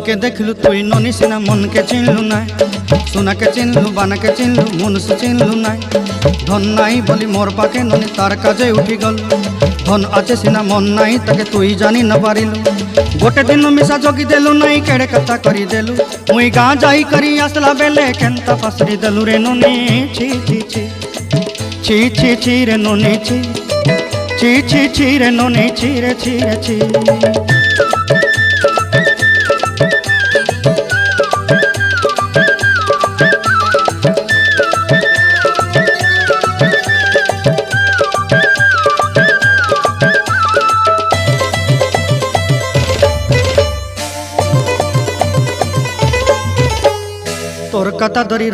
के देखलु तुई ननी सिना मन के चिन्हलु ना सोना के चिन्हलु बाना के चिन्हलु मुनुष चिन्हलु ना धन नाई बोली मोर पाके ननी तार काजे उठी गल धन आचे सिना मन नाई ताके तुई जानी न पारिलु गोटे दिन मिसा जगी देलु नाई केड़े कथा करी देलु मुई गाँ जाई करी आसला बेले केंता पासरी देलु रे ननी छी छी छी छी छी छी रे ननी छी छी छी छी रे ननी छी रे छी रे छी। तोर कथा धरी